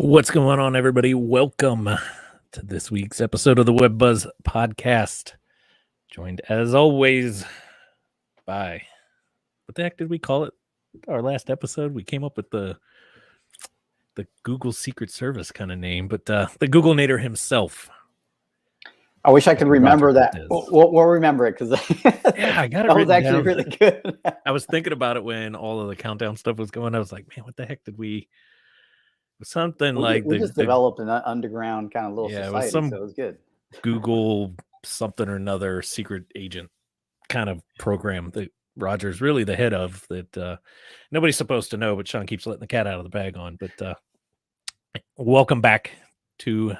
What's going on, everybody? Welcome to this week's episode of the Web Buzz Podcast. Joined, as always, by what the heck did we call it? Our last episode, we came up with the Google Secret Service kind of name, but the Google Nader himself. I wish I could remember that. We'll remember it because yeah, I got it. That was actually really good. I was thinking about it when all of the countdown stuff was going. I was like, man, what the heck did we? Something like we just developed an underground kind of little society, so it was good. Google something or another secret agent kind of program that Roger's really the head of that nobody's supposed to know, but Shawn keeps letting the cat out of the bag on. But welcome back to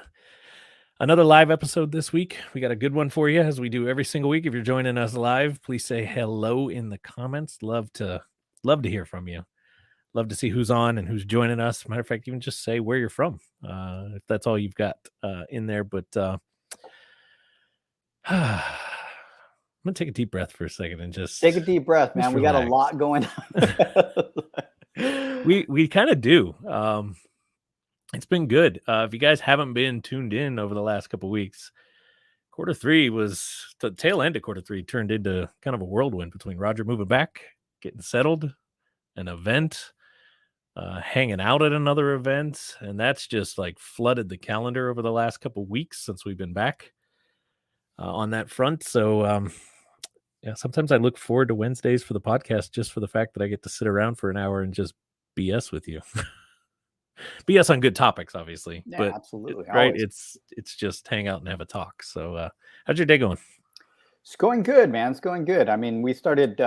another live episode this week. We got a good one for you, as we do every single week. If you're joining us live, please say hello in the comments. Love to hear from you. Love to see who's on and who's joining us. Matter of fact, even just say where you're from, if that's all you've got in there. But I'm going to take a deep breath for a second and just take a deep breath, man. We got a lot going on. we kind of do. It's been good. If you guys haven't been tuned in over the last couple of weeks, quarter three was the tail end of quarter three turned into kind of a whirlwind between Roger moving back, getting settled, an event, hanging out at another event, and that's just like flooded the calendar over the last couple of weeks since we've been back on that front. So yeah, sometimes I look forward to Wednesdays for the podcast just for the fact that I get to sit around for an hour and just BS with you. BS on good topics, obviously. Yeah, but absolutely. Right. Always. It's just hang out and have a talk. So how's your day going? It's going good, man. It's going good. I mean, we started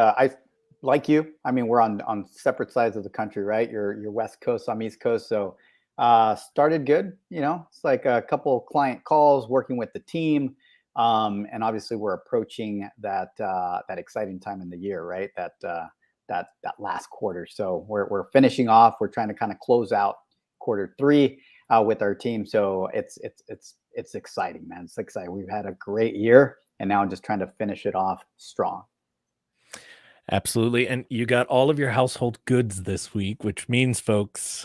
like you, I mean, we're on separate sides of the country, right? You're West Coast, I'm East Coast. So started good, it's like a couple of client calls, working with the team. And obviously we're approaching that exciting time in the year, right? That last quarter. So we're finishing off, we're trying to kind of close out quarter three with our team. So it's exciting, man. It's exciting. We've had a great year and now I'm just trying to finish it off strong. Absolutely. And you got all of your household goods this week, which means, folks,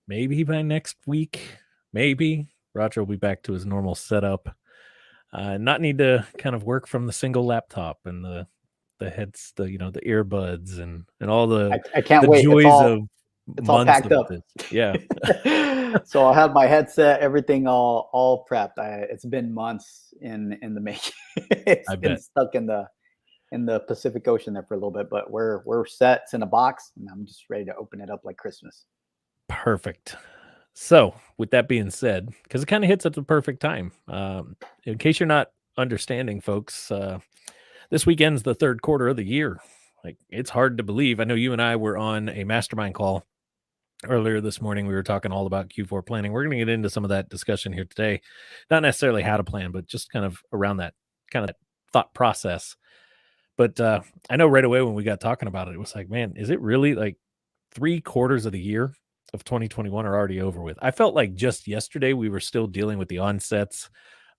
maybe by next week, maybe Roger will be back to his normal setup. Not need to kind of work from the single laptop and the heads, the earbuds and all the I can't wait. Joys it's all packed up. Yeah. So I'll have my headset, everything all prepped. It's been months in the making. It's been stuck in the Pacific Ocean there for a little bit, but we're set. It's in a box and I'm just ready to open it up like Christmas. Perfect. So with that being said, because it kind of hits at the perfect time, in case you're not understanding, folks, this weekend's the third quarter of the year. Like, it's hard to believe. I know you and I were on a mastermind call earlier this morning. We were talking all about Q4 planning. We're going to get into some of that discussion here today. Not necessarily how to plan, but just kind of around that kind of thought process. But I know right away when we got talking about it, it was like, man, is it really like 3/4 of the year of 2021 are already over with? I felt like just yesterday we were still dealing with the onsets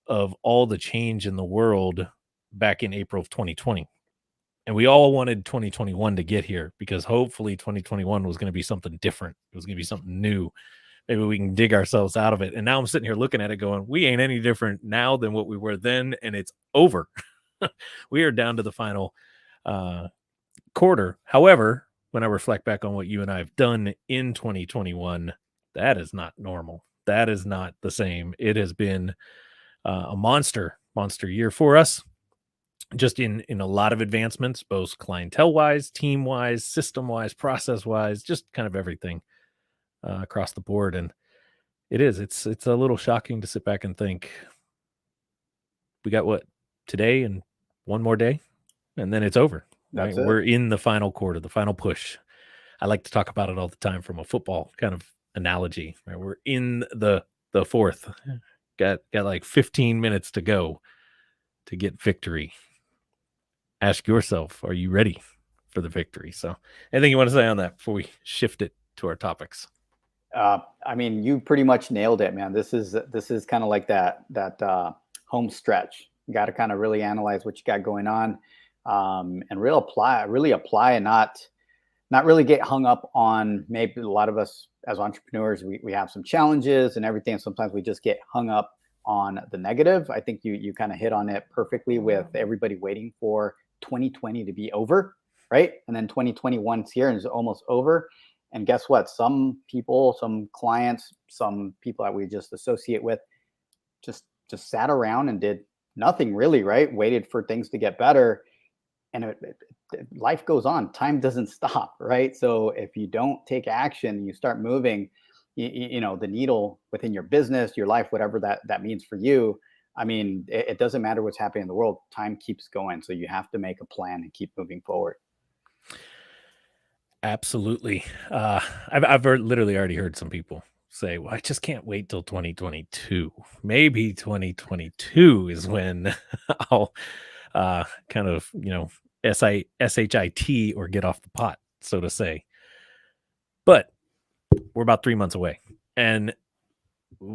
of all the change in the world back in April of 2020. And we all wanted 2021 to get here because hopefully 2021 was going to be something different. It was going to be something new. Maybe we can dig ourselves out of it. And now I'm sitting here looking at it going, we ain't any different now than what we were then. And it's over. We are down to the final quarter. However, when I reflect back on what you and I have done in 2021, that is not normal. That is not the same. It has been a monster year for us, just in a lot of advancements, both clientele-wise, team-wise, system-wise, process-wise, just kind of everything across the board. And it's a little shocking to sit back and think, we got what, today and one more day, and then it's over. Right? We're in the final quarter, the final push. I like to talk about it all the time from a football kind of analogy. Right? We're in the fourth. Got like 15 minutes to go to get victory. Ask yourself, are you ready for the victory? So anything you want to say on that before we shift it to our topics? I mean, you pretty much nailed it, man. This is kind of like that home stretch. You got to kind of really analyze what you got going on, and really apply and not really get hung up on, maybe a lot of us as entrepreneurs, we have some challenges and everything. And sometimes we just get hung up on the negative. I think you kind of hit on it perfectly with everybody waiting for 2020 to be over, right? And then 2021's here and it's almost over. And guess what? Some people, some clients, some people that we just associate with just sat around and did nothing really, right? Waited for things to get better. And life goes on. Time doesn't stop, right? So if you don't take action, you start moving, the needle within your business, your life, whatever that means for you. I mean, it doesn't matter what's happening in the world. Time keeps going. So you have to make a plan and keep moving forward. Absolutely. I've literally already heard some people say, "Well, I just can't wait till 2022. Maybe 2022 is when I'll kind of, SHIT or get off the pot, so to say." But we're about 3 months away, and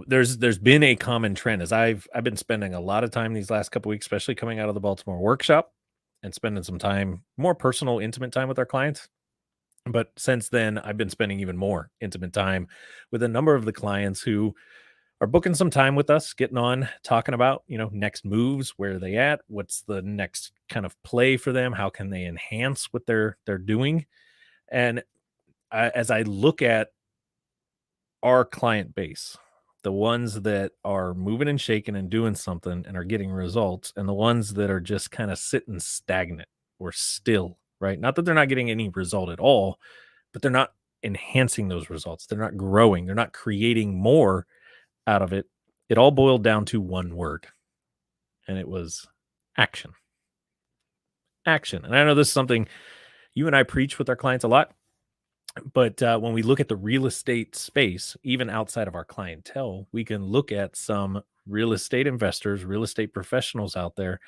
there's been a common trend as I've been spending a lot of time these last couple weeks, especially coming out of the Baltimore workshop and spending some time, more personal, intimate time with our clients. But since then, I've been spending even more intimate time with a number of the clients who are booking some time with us, getting on, talking about, next moves, where are they at, what's the next kind of play for them, how can they enhance what they're doing. And as I look at our client base, the ones that are moving and shaking and doing something and are getting results, and the ones that are just kind of sitting stagnant or still, right? Not that they're not getting any result at all, but they're not enhancing those results. They're not growing. They're not creating more out of it. It all boiled down to one word, and it was action. Action. And I know this is something you and I preach with our clients a lot. But when we look at the real estate space, even outside of our clientele, we can look at some real estate investors, real estate professionals out there,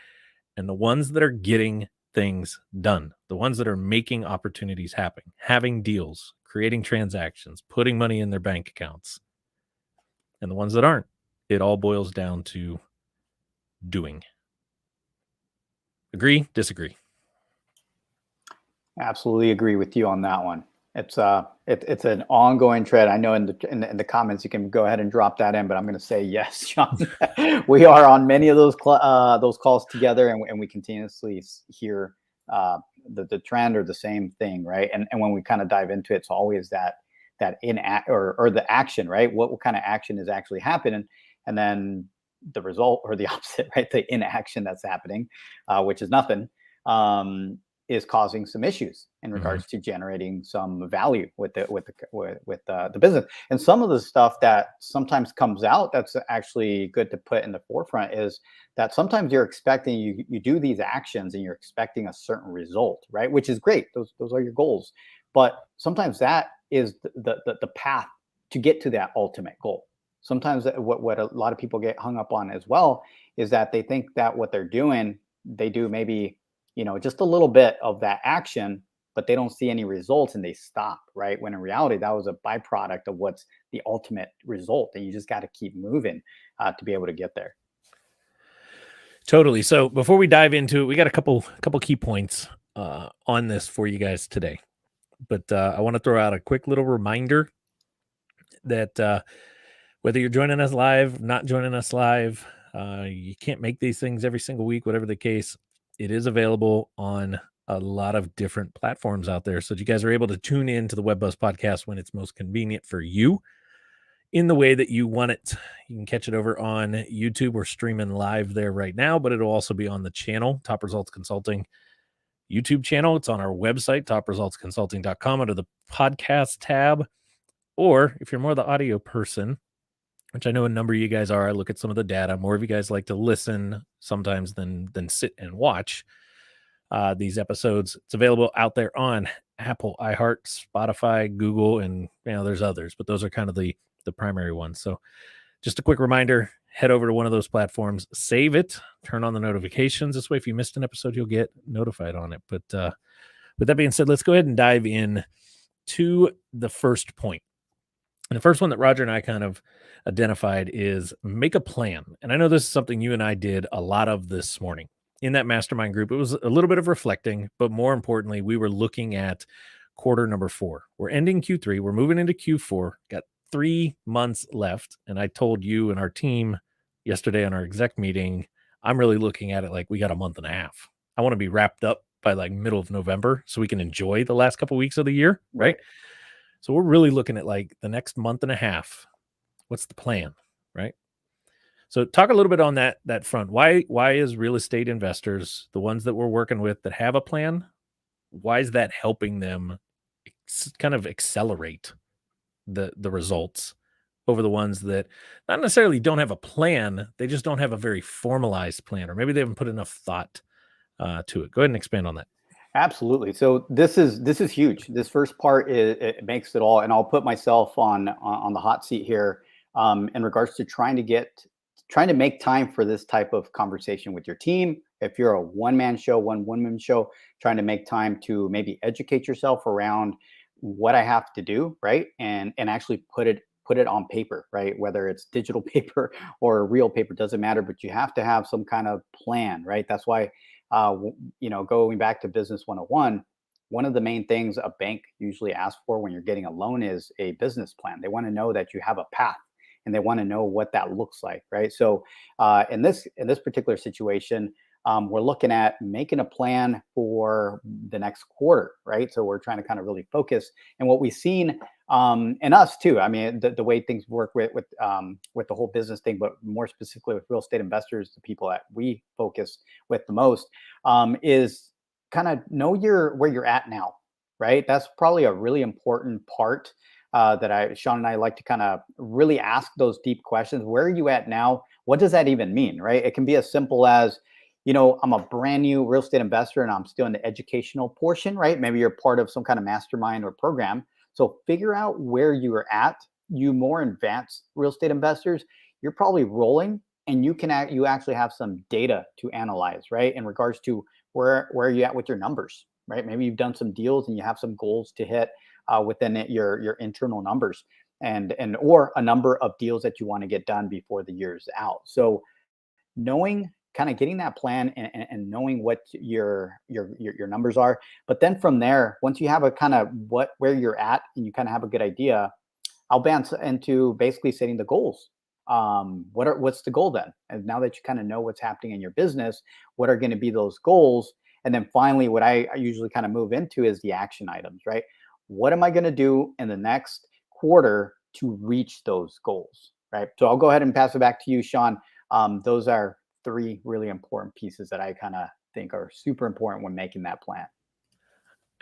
and the ones that are getting things done, the ones that are making opportunities happen, having deals, creating transactions, putting money in their bank accounts, and the ones that aren't. It all boils down to doing. Agree? Disagree? Absolutely agree with you on that one. It's an ongoing trend. I know in the comments you can go ahead and drop that in, but I'm going to say yes, Shawn. We are on many of those calls together, and we continuously hear the trend or the same thing, right? And when we kind of dive into it, it's always that or the action, right? What kind of action is actually happening, and then the result or the opposite, right? The inaction that's happening, which is nothing. Is causing some issues in regards to generating some value with the business. And some of the stuff that sometimes comes out that's actually good to put in the forefront is that sometimes you're expecting, you do these actions and you're expecting a certain result, right? Which is great. Those are your goals. But sometimes that is the path to get to that ultimate goal. Sometimes what a lot of people get hung up on as well is that they think that what they're doing, they do maybe just a little bit of that action, but they don't see any results and they stop, right? When in reality, that was a byproduct of what's the ultimate result. And you just got to keep moving to be able to get there. Totally. So before we dive into it, we got a couple key points on this for you guys today. But I want to throw out a quick little reminder that whether you're joining us live, not joining us live, you can't make these things every single week, whatever the case. It is available on a lot of different platforms out there. So that you guys are able to tune in to the Web Buzz podcast when it's most convenient for you in the way that you want it. You can catch it over on YouTube. We're streaming live there right now, but it'll also be on the channel, Top Results Consulting YouTube channel. It's on our website, topresultsconsulting.com, under the podcast tab. Or if you're more the audio person, which I know a number of you guys are, I look at some of the data. More of you guys like to listen sometimes than sit and watch these episodes. It's available out there on Apple, iHeart, Spotify, Google, and there's others, but those are kind of the primary ones. So just a quick reminder, head over to one of those platforms, save it, turn on the notifications. This way, if you missed an episode, you'll get notified on it. But with that being said, let's go ahead and dive in to the first point. And the first one that Roger and I kind of identified is make a plan. And I know this is something you and I did a lot of this morning in that mastermind group. It was a little bit of reflecting, but more importantly, we were looking at quarter number 4. We're ending Q3. We're moving into Q4. Got 3 months left. And I told you and our team yesterday on our exec meeting, I'm really looking at it like we got a month and a half. I want to be wrapped up by like middle of November so we can enjoy the last couple weeks of the year, right? So we're really looking at like the next month and a half. What's the plan, right? So talk a little bit on that front. Why is real estate investors, the ones that we're working with that have a plan, why is that helping them kind of accelerate the results over the ones that not necessarily don't have a plan, they just don't have a very formalized plan, or maybe they haven't put enough thought to it. Go ahead and expand on that. Absolutely. So this is huge. This first part it makes it all, and I'll put myself on the hot seat here in regards to trying to make time for this type of conversation with your team. If you're a one-man show, one woman show, trying to make time to maybe educate yourself around what I have to do, right? And actually put it on paper, right? Whether it's digital paper or real paper, doesn't matter, but you have to have some kind of plan, right? That's why going back to business 101, one of the main things a bank usually asks for when you're getting a loan is a business plan. They want to know that you have a path and they want to know what that looks like, right? So in this particular situation, we're looking at making a plan for the next quarter, right? So we're trying to kind of really focus. And what we've seen, and us too, I mean, the way things work with the whole business thing, but more specifically with real estate investors, the people that we focus with the most, is kind of know where you're at now, right? That's probably a really important part that Shawn and I like to kind of really ask those deep questions. Where are you at now? What does that even mean, right? It can be as simple as, I'm a brand new real estate investor and I'm still in the educational portion, right? Maybe you're part of some kind of mastermind or program. So figure out where you are at. You more advanced real estate investors, you're probably rolling, and you actually have some data to analyze, right? In regards to where are you at with your numbers, right? Maybe you've done some deals and you have some goals to hit within your internal numbers, and or a number of deals that you want to get done before the year's out. So knowing, kind of getting that plan and knowing what your numbers are. But then from there, once you have a kind of where you're at and you kind of have a good idea, I'll bounce into basically setting the goals. What's the goal then? And now that you kind of know what's happening in your business, what are going to be those goals? And then finally, what I usually kind of move into is the action items, right? What am I going to do in the next quarter to reach those goals, right? So I'll go ahead and pass it back to you, Shawn. Those are 3 really important pieces that I kind of think are super important when making that plan.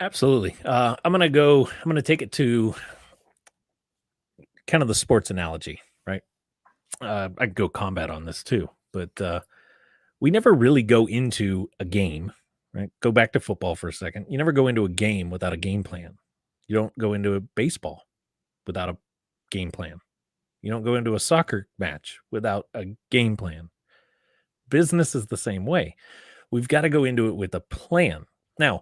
Absolutely. I'm going to take it to kind of the sports analogy, right? I could go combat on this too, but we never really go into a game, right? Go back to football for a second. You never go into a game without a game plan. You don't go into a baseball without a game plan. You don't go into a soccer match without a game plan. Business is the same way. We've got to go into it with a plan. Now,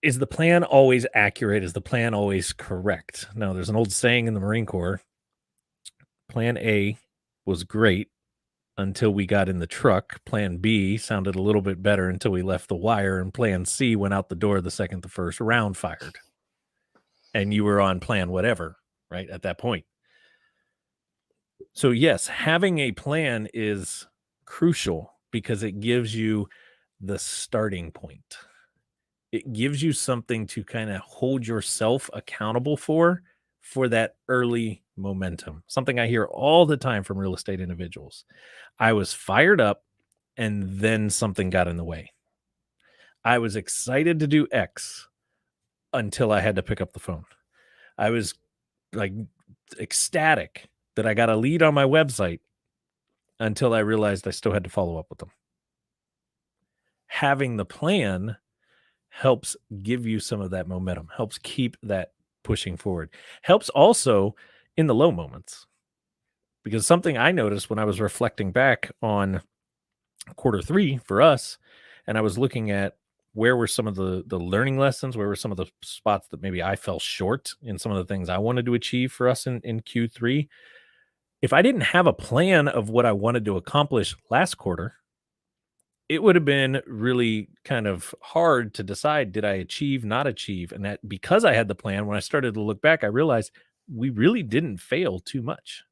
is the plan always accurate? Is the plan always correct? No, there's an old saying in the Marine Corps, plan A was great until we got in the truck. Plan B sounded a little bit better until we left the wire, and plan C went out the door the second the first round fired. And you were on plan whatever, right, at that point. So yes, having a plan is crucial because it gives you the starting point. It gives you something to kind of hold yourself accountable for that early momentum. Something I hear all the time from real estate individuals. I was fired up and then something got in the way. I was excited to do X until I had to pick up the phone. I was like ecstatic that I got a lead on my website until I realized I still had to follow up with them. Having the plan helps give you some of that momentum, helps keep that pushing forward, helps also in the low moments. Because something I noticed when I was reflecting back on Q3 for us, and I was looking at where were some of the learning lessons, where were some of the spots that maybe I fell short in some of the things I wanted to achieve for us in Q3. If I didn't have a plan of what I wanted to accomplish last quarter, it would have been really kind of hard to decide, did I achieve, not achieve? And that because I had the plan, when I started to look back, I realized we really didn't fail too much.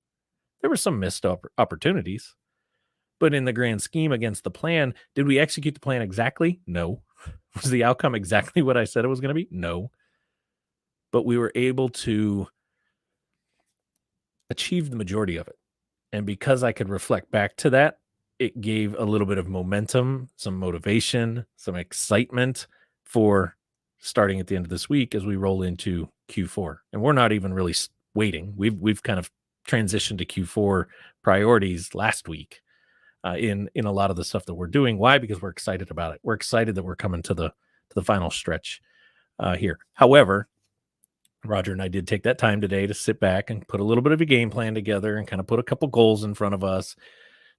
There were some missed opportunities, but in the grand scheme against the plan, did we execute the plan exactly? No. Was the outcome exactly what I said it was going to be? No. But we were able to achieve the majority of it. And because I could reflect back to that, it gave a little bit of momentum, some motivation, some excitement for starting at the end of this week as we roll into Q4. And we're not even really waiting. We've kind of transitioned to Q4 priorities last week in a lot of the stuff that we're doing. Why? Because we're excited about it. We're excited that we're coming to the final stretch here. However, Roger and I did take that time today to sit back and put a little bit of a game plan together and kind of put a couple goals in front of us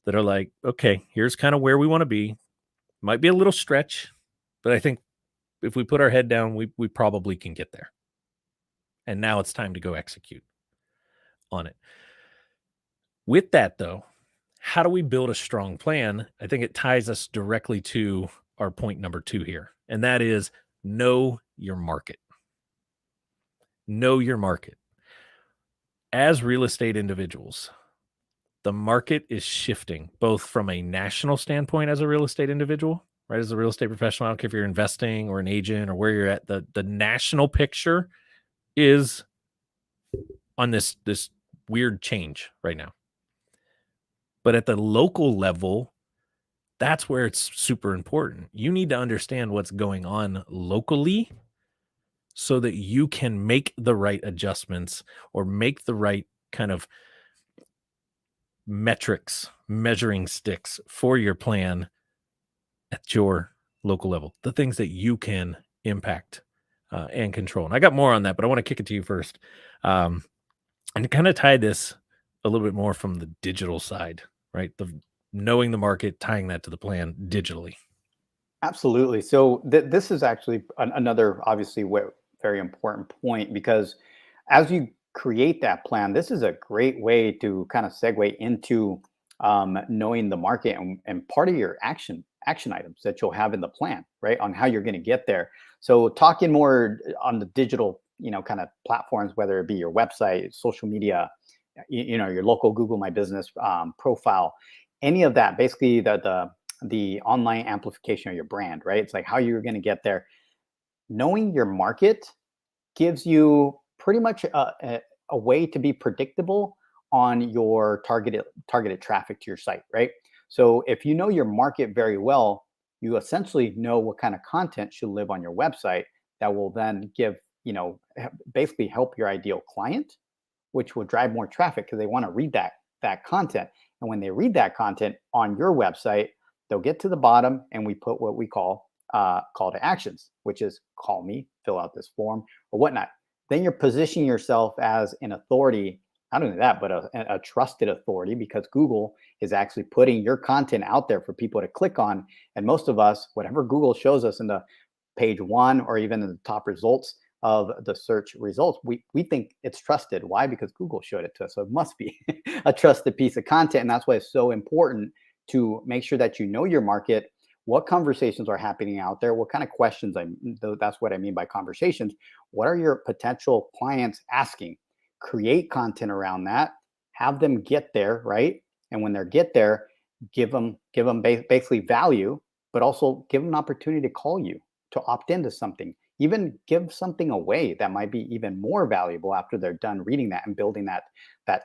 that are like, okay, here's kind of where we want to be. Might be a little stretch, but I think if we put our head down, we probably can get there. And now it's time to go execute on it. With that, though, how do we build a strong plan? I think it ties us directly to our point number 2 here, and that is know your market. Know your market. As real estate individuals, the market is shifting both from a national standpoint as a real estate individual, right? As a real estate professional, I don't care if you're investing or an agent or where you're at, the national picture is on this weird change right now. But at the local level, that's where it's super important. You need to understand what's going on locally so that you can make the right adjustments or make the right kind of metrics, measuring sticks for your plan at your local level, the things that you can impact and control. And I got more on that, but I want to kick it to you first. And to kind of tie this a little bit more from the digital side, right? The knowing the market, tying that to the plan digitally. Absolutely. So this is actually another obviously very important point, because as you create that plan, this is a great way to kind of segue into knowing the market and part of your action items that you'll have in the plan, right? On how you're going to get there. So talking more on the digital, kind of platforms, whether it be your website, social media, your local Google My Business profile, any of that, basically the online amplification of your brand, right? It's like how you're going to get there. Knowing your market gives you pretty much a way to be predictable on your targeted traffic to your site, right? So if you know your market very well, you essentially know what kind of content should live on your website that will then give, basically help your ideal client, which will drive more traffic because they want to read that content. And when they read that content on your website, they'll get to the bottom and we put what we call call to actions, which is call me, fill out this form or whatnot. Then you're positioning yourself as an authority, not only that, but a trusted authority, because Google is actually putting your content out there for people to click on. And most of us, whatever Google shows us in the page 1 or even in the top results of the search results, we think it's trusted. Why? Because Google showed it to us. So it must be a trusted piece of content. And that's why it's so important to make sure that you know your market, what conversations are happening out there, what kind of questions, that's what I mean by conversations. What are your potential clients asking? Create content around that, have them get there, right? And when they get there, give them basically value, but also give them an opportunity to call you, to opt into something, even give something away that might be even more valuable after they're done reading that and building that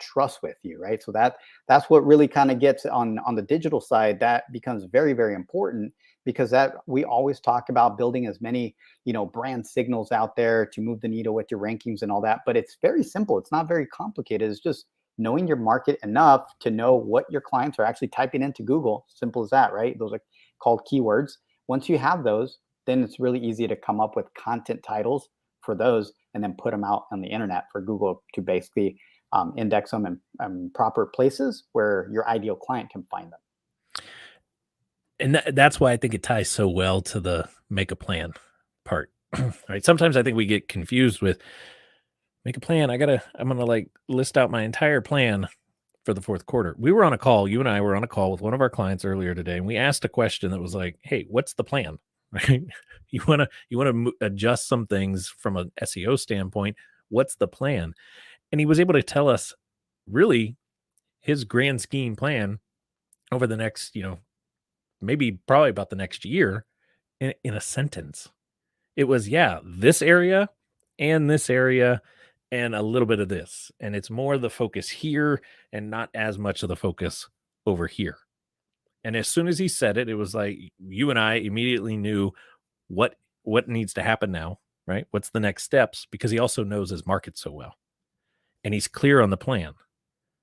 trust with you, right? So that's what really kind of gets on the digital side. That becomes very, very important, because that we always talk about building as many brand signals out there to move the needle with your rankings and all that. But it's very simple. It's not very complicated. It's just knowing your market enough to know what your clients are actually typing into Google. Simple as that, right? Those are called keywords. Once you have those, then it's really easy to come up with content titles for those and then put them out on the internet for Google to basically index them in proper places where your ideal client can find them. And that's why I think it ties so well to the make a plan part. Right? Sometimes I think we get confused with make a plan. I'm going to like list out my entire plan for the fourth quarter. We were on a call. You and I were on a call with one of our clients earlier today, and we asked a question that was like, "Hey, what's the plan?" Right? You want to adjust some things from an SEO standpoint. What's the plan? And he was able to tell us really his grand scheme plan over the next, maybe probably about the next year in a sentence. It was, yeah, this area and a little bit of this. And it's more the focus here and not as much of the focus over here. And as soon as he said it, it was like you and I immediately knew what what needs to happen now, right? What's the next steps? Because he also knows his market so well. And he's clear on the plan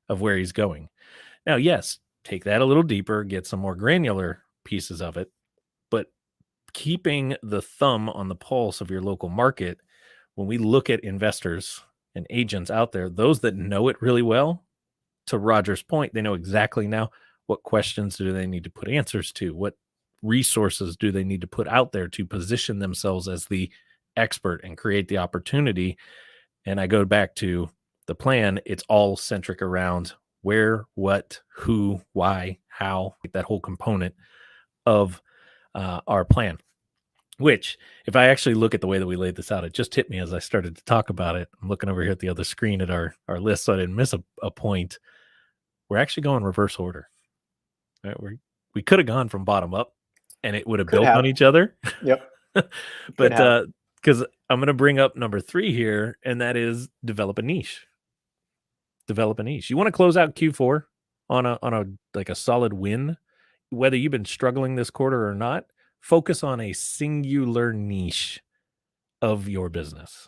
of where he's going. Now, yes, take that a little deeper, get some more granular pieces of it, but keeping the thumb on the pulse of your local market, when we look at investors and agents out there, those that know it really well, to Roger's point, they know exactly now what questions do they need to put answers to, what resources do they need to put out there to position themselves as the expert and create the opportunity. And I go back to the plan, it's all centric around where, what, who, why, how, that whole component of our plan. Which, if I actually look at the way that we laid this out, it just hit me as I started to talk about it. I'm looking over here at the other screen at our list, so I didn't miss a point. We're actually going reverse order. Right? We could have gone from bottom up, and it would have built on each other. Yep. But because I'm going to bring up number 3 here, and that is develop a niche. Develop a niche. You want to close out Q4 on a like a solid win, whether you've been struggling this quarter or not. Focus on a singular niche of your business.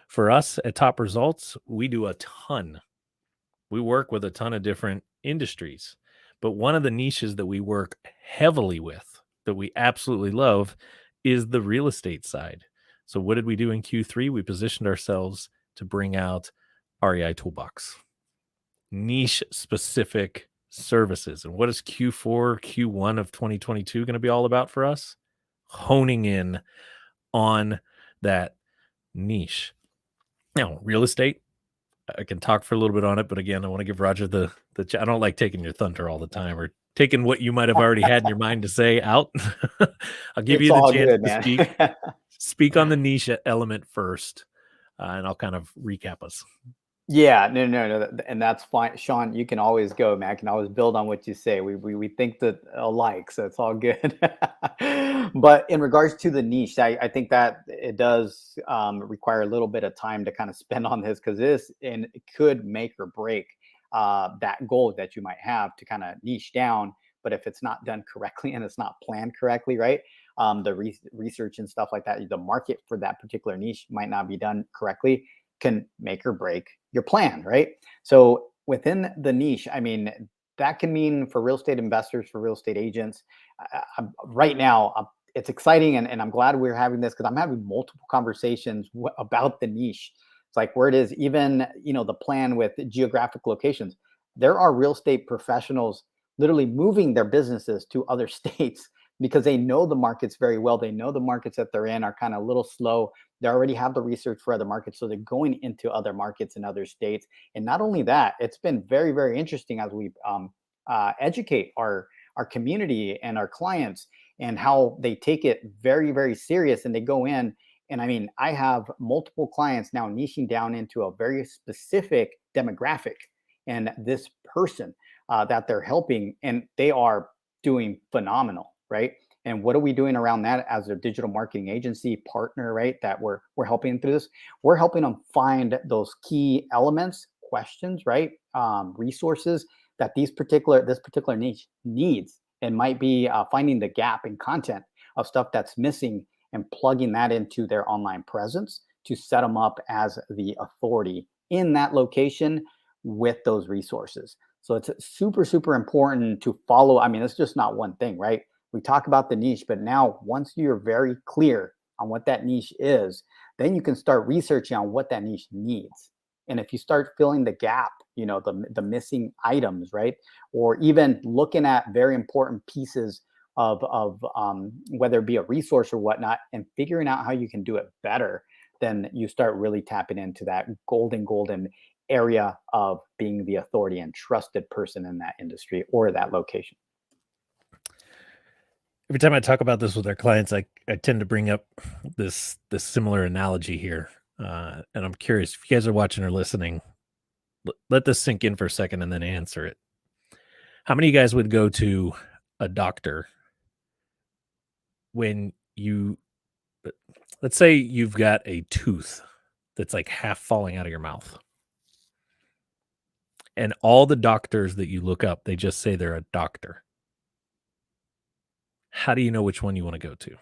For us at Top Results, we do a ton. We work with a ton of different industries, but one of the niches that we work heavily with that we absolutely love is the real estate side. So what did we do in Q3? We positioned ourselves to bring out REI Toolbox, niche specific services. And what is Q4, Q1 of 2022 going to be all about for us? Honing in on that niche. Now, real estate, I can talk for a little bit on it, but again, I want to give Roger the I don't like taking your thunder all the time or taking what you might have already had in your mind to say out. I'll give you the chance to speak on the niche element first, and I'll kind of recap us. Yeah, no, and that's fine, Shawn. You can always go, man. I can always build on what you say. We think that alike, so it's all good. But in regards to the niche, I think that it does require a little bit of time to kind of spend on this because it could make or break that goal that you might have to kind of niche down. But if it's not done correctly and it's not planned correctly, right? The research and stuff like that, the market for that particular niche might not be done correctly, can make or break your plan, right? So within the niche, I mean, that can mean for real estate investors, for real estate agents. Right now, it's exciting, and I'm glad we're having this because I'm having multiple conversations about the niche. It's like where it is, even the plan with geographic locations. There are real estate professionals literally moving their businesses to other states because they know the markets very well. They know the markets that they're in are kind of a little slow. They already have the research for other markets. So they're going into other markets in other states. And not only that, it's been very, very interesting as we educate our community and our clients and how they take it very, very serious. And they go in. And I mean, I have multiple clients now niching down into a very specific demographic and this person that they're helping. And they are doing phenomenal, right? And what are we doing around that as a digital marketing agency partner, right? That we're helping through this. We're helping them find those key elements, questions, right? Resources that this particular niche needs, and might be finding the gap in content of stuff that's missing and plugging that into their online presence to set them up as the authority in that location with those resources. So it's super, super important to follow. I mean, it's just not one thing, right? We talk about the niche, but now once you're very clear on what that niche is, then you can start researching on what that niche needs. And if you start filling the gap, the missing items, right? Or even looking at very important pieces of whether it be a resource or whatnot, and figuring out how you can do it better, then you start really tapping into that golden area of being the authority and trusted person in that industry or that location. Every time I talk about this with our clients, I tend to bring up this similar analogy here, and I'm curious if you guys are watching or listening. Let this sink in for a second and then answer it. How many of you guys would go to a doctor when let's say you've got a tooth that's like half falling out of your mouth, and all the doctors that you look up, they just say they're a doctor. How do you know which one you want to go to?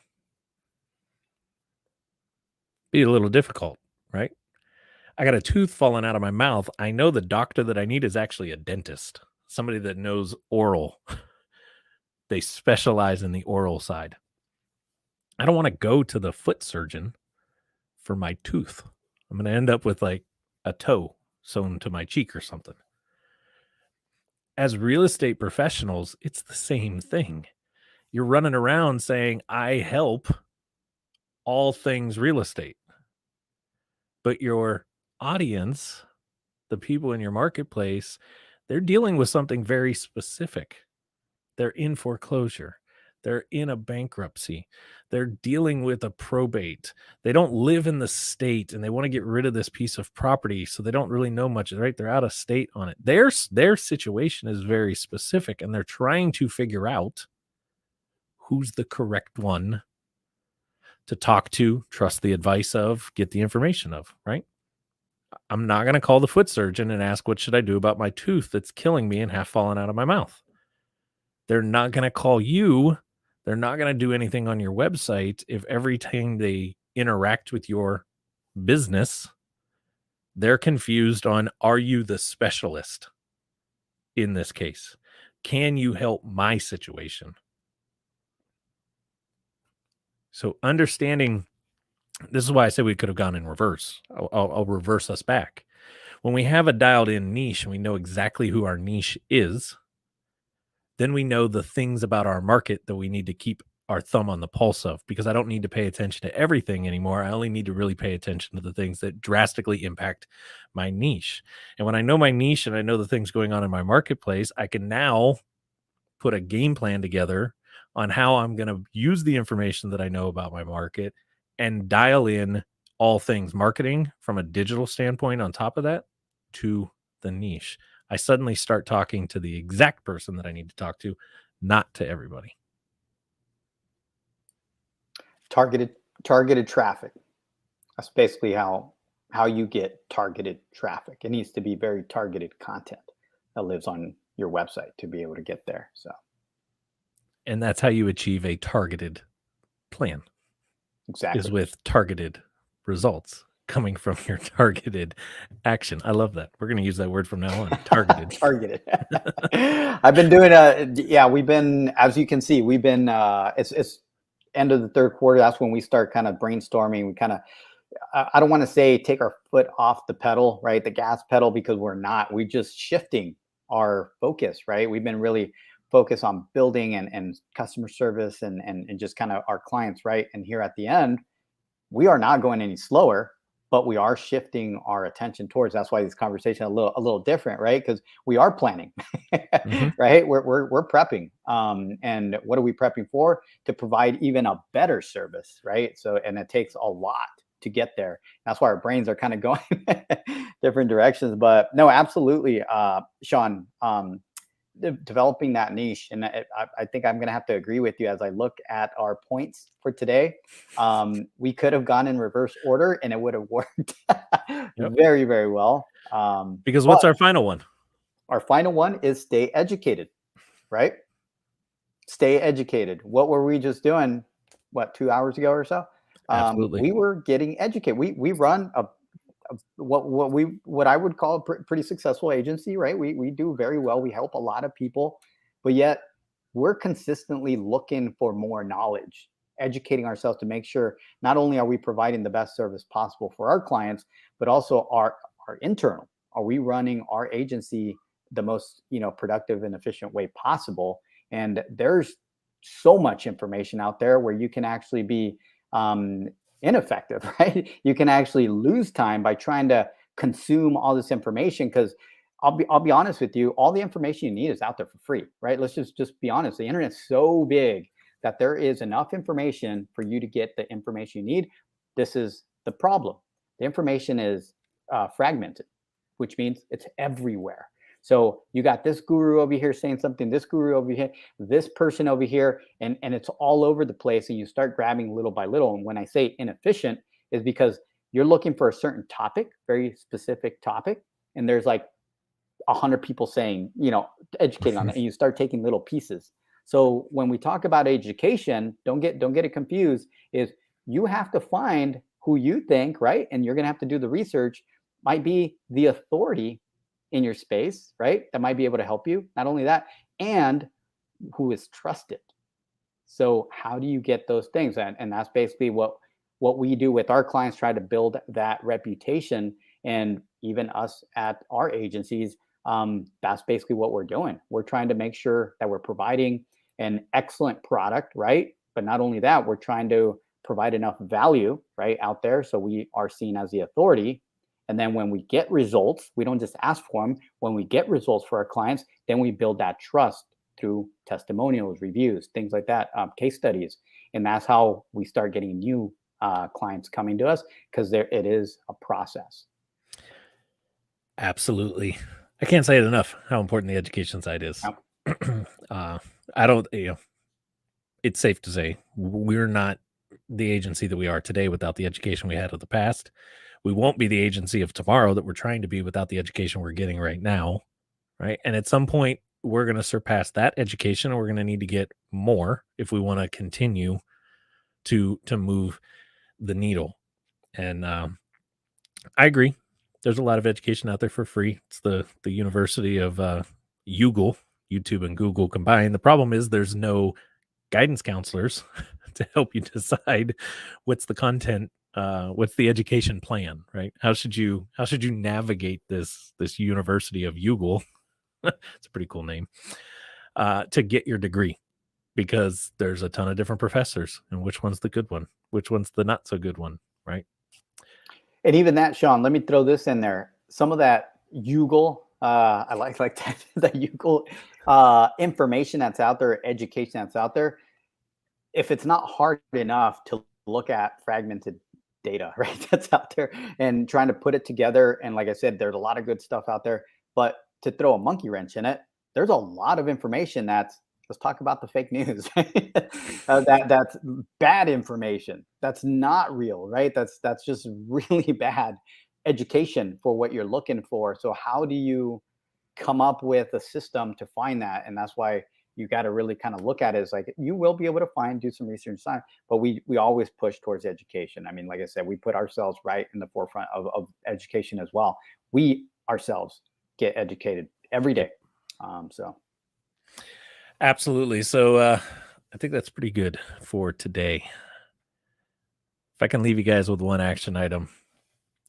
Be a little difficult, right? I got a tooth falling out of my mouth. I know the doctor that I need is actually a dentist, somebody that knows oral. They specialize in the oral side. I don't want to go to the foot surgeon for my tooth. I'm going to end up with like a toe sewn to my cheek or something. As real estate professionals, it's the same thing. You're running around saying, I help all things real estate. But your audience, the people in your marketplace, they're dealing with something very specific. They're in foreclosure. They're in a bankruptcy. They're dealing with a probate. They don't live in the state and they want to get rid of this piece of property. So they don't really know much, right? They're out of state on it. Their situation is very specific and they're trying to figure out who's the correct one to talk to, trust the advice of, get the information of, right? I'm not going to call the foot surgeon and ask, what should I do about my tooth that's killing me and half falling out of my mouth? They're not going to call you. They're not going to do anything on your website if every time they interact with your business, they're confused on, are you the specialist in this case? Can you help my situation? So understanding, this is why I say we could have gone in reverse. I'll reverse us back. When we have a dialed in niche and we know exactly who our niche is, then we know the things about our market that we need to keep our thumb on the pulse of, because I don't need to pay attention to everything anymore. I only need to really pay attention to the things that drastically impact my niche. And when I know my niche and I know the things going on in my marketplace, I can now put a game plan together on how I'm going to use the information that I know about my market and dial in all things marketing from a digital standpoint on top of that to the niche. I suddenly start talking to the exact person that I need to talk to, not to everybody. Targeted traffic. That's basically how you get targeted traffic. It needs to be very targeted content that lives on your website to be able to get there. So, and that's how you achieve a targeted plan. Exactly. Is with targeted results coming from your targeted action. I love that. We're going to use that word from now on. Targeted. Targeted. I've been doing we've been, as you can see, we've been it's end of the third quarter. That's when we start kind of brainstorming. We kind of, I don't want to say take our foot off the pedal, right? The gas pedal, because we're not. We're just shifting our focus, right? We've been really focused on building and customer service and just kind of our clients, right? And here at the end, we are not going any slower, but we are shifting our attention towards. That's why this conversation a little different, right? Because we are planning, right? We're prepping, and what are we prepping for? To provide even a better service, right? So, and it takes a lot to get there. That's why our brains are kind of going different directions. But no, absolutely, Shawn. Developing that niche, and I think I'm going to have to agree with you as I look at our points for today. We could have gone in reverse order and it would have worked very, very well. Because what's our final one? Our final one is stay educated, right? Stay educated. What were we just doing? What, 2 hours ago or so? Absolutely. We were getting educated. We run what I would call a pretty successful agency, right? We do very well. We help a lot of people, but yet we're consistently looking for more knowledge, educating ourselves to make sure not only are we providing the best service possible for our clients, but also our internal. Are we running our agency the most productive and efficient way possible? And there's so much information out there where you can actually be ineffective, right? You can actually lose time by trying to consume all this information, because I'll be honest with you, all the information you need is out there for free, right? Let's just be honest. The internet's so big that there is enough information for you to get the information you need. This is the problem. The information is fragmented, which means it's everywhere. So you got this guru over here saying something, this guru over here, this person over here, and it's all over the place. And you start grabbing little by little. And when I say inefficient, is because you're looking for a certain topic, very specific topic, and there's like 100 people saying, educating on it, and you start taking little pieces. So when we talk about education, don't get it confused, is you have to find who you think, right? And you're going to have to do the research, might be the authority in your space, right? That might be able to help you. Not only that, and who is trusted. So how do you get those things? And that's basically what we do with our clients, try to build that reputation. And even us at our agencies, that's basically what we're doing. We're trying to make sure that we're providing an excellent product, right? But not only that, we're trying to provide enough value, right, out there, so we are seen as the authority. And then when we get results, we don't just ask for them. When we get results for our clients, then we build that trust through testimonials, reviews, things like that, case studies. And that's how we start getting new clients coming to us, because it is a process. Absolutely. I can't say it enough how important the education side is. I don't, it's safe to say we're not the agency that we are today without the education we had of the past. We won't be the agency of tomorrow that we're trying to be without the education we're getting right now. Right. And at some point, we're going to surpass that education, and we're going to need to get more if we want to continue to move the needle. And I agree. There's a lot of education out there for free. It's the University of YouTube and Google combined. The problem is there's no guidance counselors to help you decide what's the content, what's the education plan, right? How should you navigate this University of YouTube? It's a pretty cool name, to get your degree, because there's a ton of different professors, and which one's the good one? Which one's the not so good one, right? And even that, Shawn, let me throw this in there. Some of that Google, I like that, the Google information that's out there, education that's out there, if it's not hard enough to look at fragmented data, right, that's out there, and trying to put it together. And like I said, there's a lot of good stuff out there, but to throw a monkey wrench in it, there's a lot of information let's talk about the fake news. That's bad information. That's not real, right? That's just really bad education for what you're looking for. So how do you come up with a system to find that? And that's why you got to really kind of look at it as like, you will be able to do some research on, but we always push towards education. I mean, like I said, we put ourselves right in the forefront of education as well. We ourselves get educated every day. So. Absolutely. So I think that's pretty good for today. If I can leave you guys with one action item,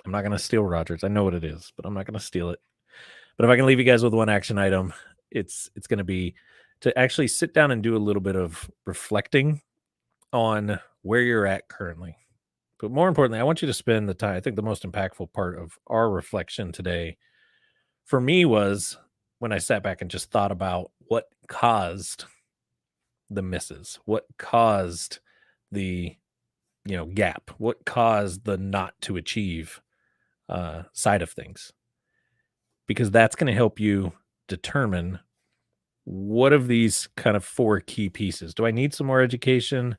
I'm not going to steal Roger's. I know what it is, but I'm not going to steal it. But if I can leave you guys with one action item, it's going to be to actually sit down and do a little bit of reflecting on where you're at currently. But more importantly, I want you to spend the time. I think the most impactful part of our reflection today for me was when I sat back and just thought about what caused the misses, what caused the gap, what caused the not to achieve side of things, because that's going to help you determine what of these kind of 4 key pieces. Do I need some more education,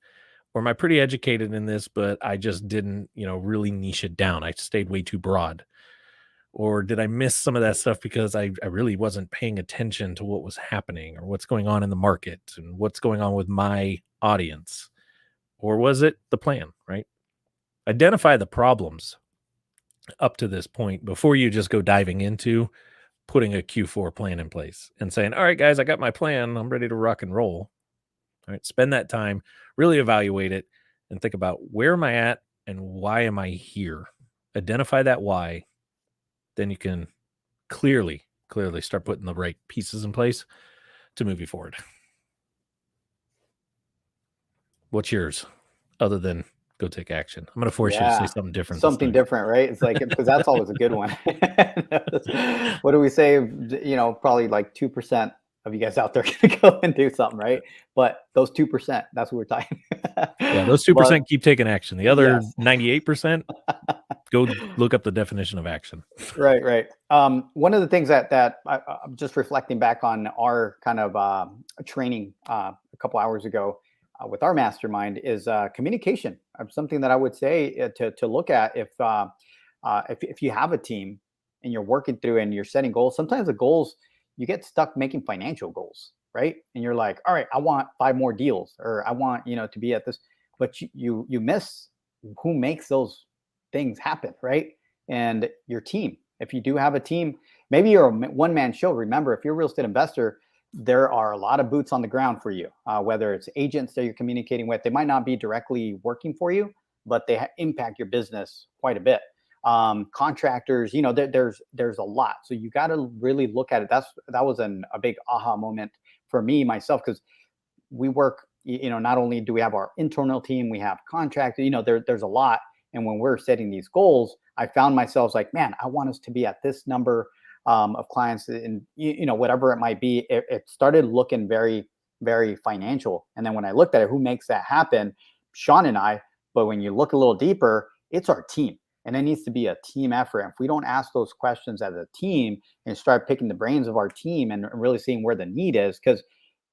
or am I pretty educated in this, but I just didn't really niche it down? I stayed way too broad. Or did I miss some of that stuff because I really wasn't paying attention to what was happening, or what's going on in the market, and what's going on with my audience? Or was it the plan, right? Identify the problems up to this point before you just go diving into putting a Q4 plan in place and saying, all right, guys, I got my plan. I'm ready to rock and roll. All right, spend that time, really evaluate it, and think about, where am I at and why am I here? Identify that why. Then you can clearly start putting the right pieces in place to move you forward. What's yours other than go take action. I'm going to force you to say something different this something time. different, right? It's like, because that's always a good one. What do we say? Probably like 2% of you guys out there can go and do something, right? But those 2%, that's what we're talking. Yeah, those But 2% keep taking action. The other yes. 98%, go look up the definition of action. Right. One of the things I'm just reflecting back on our kind of training a couple hours ago with our mastermind is communication. Something that I would say to look at if you have a team and you're working through and you're setting goals. Sometimes the goals, you get stuck making financial goals, right? And you're like, all right, I want 5 more deals, or I want to be at this, but you miss who makes those things happen, right? And your team. If you do have a team, maybe you're a one-man show. Remember, if you're a real estate investor, there are a lot of boots on the ground for you, whether it's agents that you're communicating with. They might not be directly working for you, but they impact your business quite a bit. Contractors, there's a lot. So you got to really look at it. That was a big aha moment for me myself, because we work, not only do we have our internal team, we have contractors, there's a lot. And when we're setting these goals, I found myself like, man, I want us to be at this number of clients, and whatever it might be. It started looking very, very financial. And then when I looked at it, who makes that happen? Shawn and I. But when you look a little deeper, it's our team. And it needs to be a team effort. And if we don't ask those questions as a team and start picking the brains of our team and really seeing where the need is, because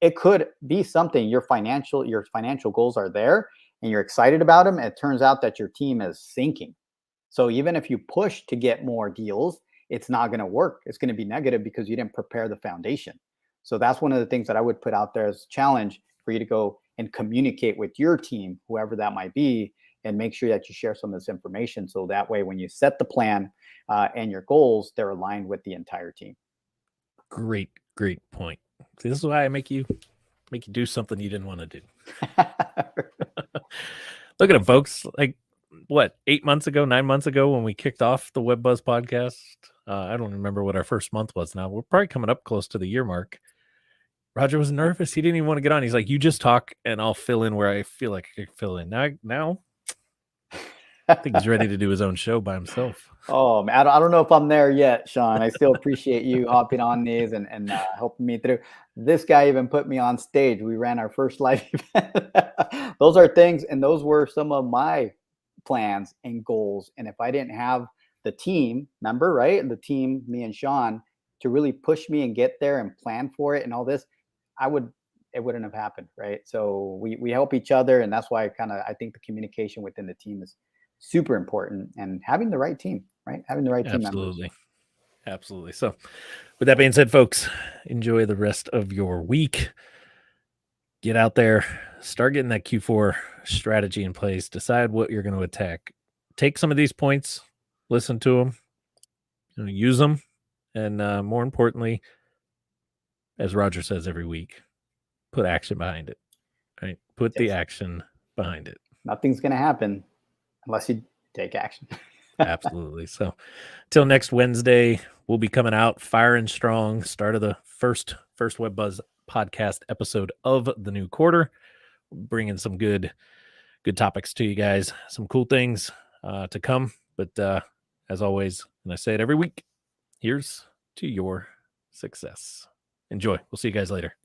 it could be something, your financial goals are there and you're excited about them. It turns out that your team is sinking. So even if you push to get more deals, it's not going to work. It's going to be negative because you didn't prepare the foundation. So that's one of the things that I would put out there as a challenge for you to go and communicate with your team, whoever that might be, and make sure that you share some of this information. So that way, when you set the plan and your goals, they're aligned with the entire team. Great point. See, this is why I make you do something you didn't want to do. Look at them, folks. Like, what, 9 months ago, when we kicked off the Web Buzz podcast, I don't remember what our first month was now. We're probably coming up close to the year mark. Roger was nervous. He didn't even want to get on. He's like, you just talk and I'll fill in where I feel like I can fill in. Now I think he's ready to do his own show by himself. Oh, man, I don't know if I'm there yet, Shawn. I still appreciate you hopping on these and helping me through. This guy even put me on stage. We ran our first live event. Those are things, and those were some of my plans and goals. And if I didn't have the team, remember, right? The team, me and Shawn, to really push me and get there and plan for it and all this, it wouldn't have happened, right? So we help each other, and that's why I think the communication within the team is super important, and having the right team, right? Having the right team members. Absolutely. So with that being said, folks, enjoy the rest of your week. Get out there, start getting that Q4 strategy in place, decide what you're going to attack. Take some of these points, listen to them, use them, and more importantly, as Roger says every week, put action behind it, right? Put the action behind it. Nothing's going to happen unless you take action. Absolutely. So till next Wednesday, we'll be coming out firing strong. Start of the first Web Buzz podcast episode of the new quarter. Bringing some good topics to you guys. Some cool things to come. But as always, and I say it every week, here's to your success. Enjoy. We'll see you guys later.